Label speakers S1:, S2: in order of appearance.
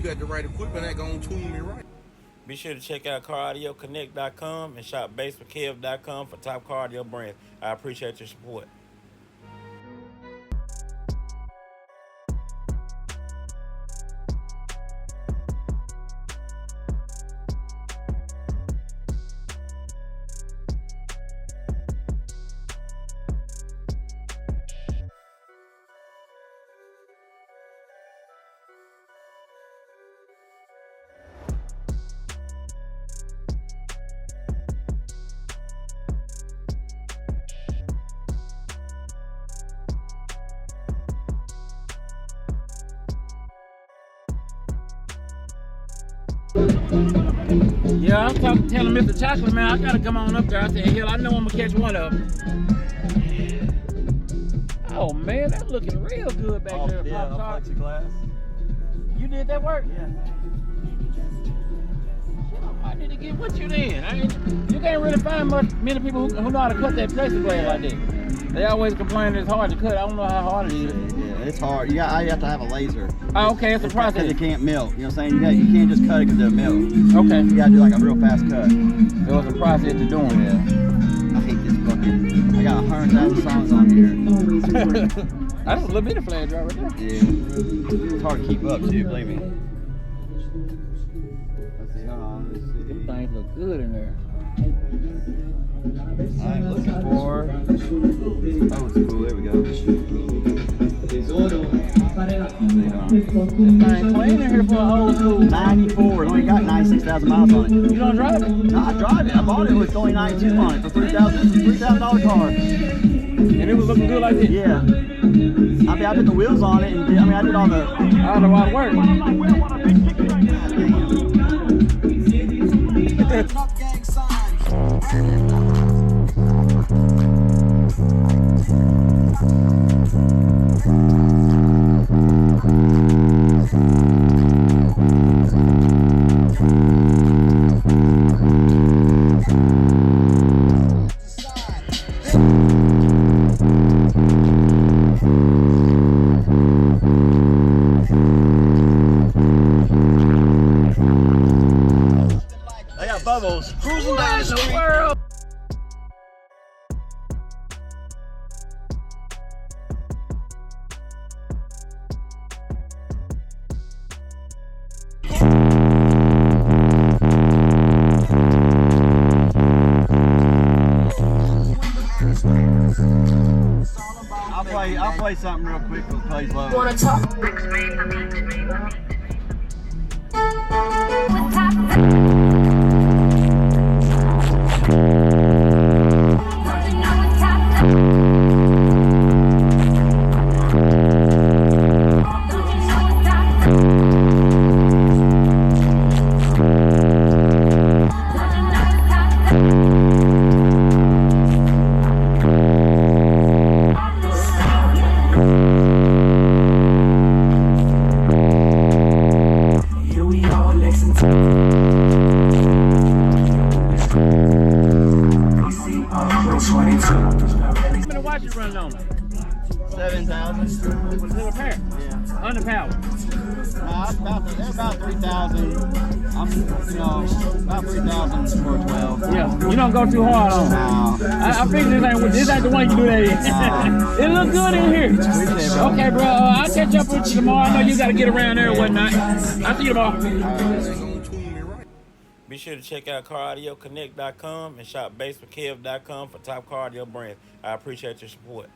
S1: got the right equipment, that gonna tune me right.
S2: Be sure to check out CarAudioConnect.com and shop BASSWITHKEV.com for top car audio brands. I appreciate your support.
S3: Yeah, I was telling Mr. Chocolate, man, I gotta come on up there. I said, hell, I know I'm gonna catch one of them. Oh man, that's looking real good back there.
S4: Yeah, plexiglass.
S3: You did that work?
S4: Yeah.
S3: I need to get with you then. You can't really find many people who know how to cut that plexiglass like that. They always complain it's hard to cut. I don't know how hard it is.
S4: Yeah, it's hard. I have to have a laser.
S3: Oh, okay, it's a process.
S4: It can't melt. You know what I'm saying? You can't just cut it because it'll melt.
S3: Okay.
S4: You gotta do like a real fast cut.
S3: There was a process to doing it.
S4: I hate this fucking. I got 100,000 songs on here.
S3: That's a little bit of flash drive right there.
S4: Yeah. It's hard to keep up too, believe me. Let's see, hold on, let's see.
S3: Them things look good in there.
S4: I'm looking for. Oh, it's cool. There we go.
S3: This thing clean in here for an old school.
S4: 94. It only got 96,000 miles on it.
S3: You don't drive it?
S4: No, I drive it. I bought it with only 92 on it for $3,000 car.
S3: And it was looking good like this?
S4: Yeah. I mean, I put the wheels on it, and I did all the.
S3: All the hard work.
S4: I got bubbles cruising down the street.
S3: World.
S4: I'll play something real quick with plays low.
S5: Wanna talk?
S3: Running on it?
S4: 7,000.
S3: Was it AMPERE?
S4: Yeah.
S3: Underpowered?
S4: They're about 3,000. I'm, about 3,000 for 12.
S3: Yeah. You don't go too hard on it.
S4: No.
S3: I figured this ain't the one you do that in. It look good in here. Okay, bro. I'll catch up with you tomorrow. I know you got to get around there and whatnot. I'll see you tomorrow.
S2: Be sure to check out CarAudioConnect.com and shop BASSWITHKEV.com for top car audio brands. I appreciate your support.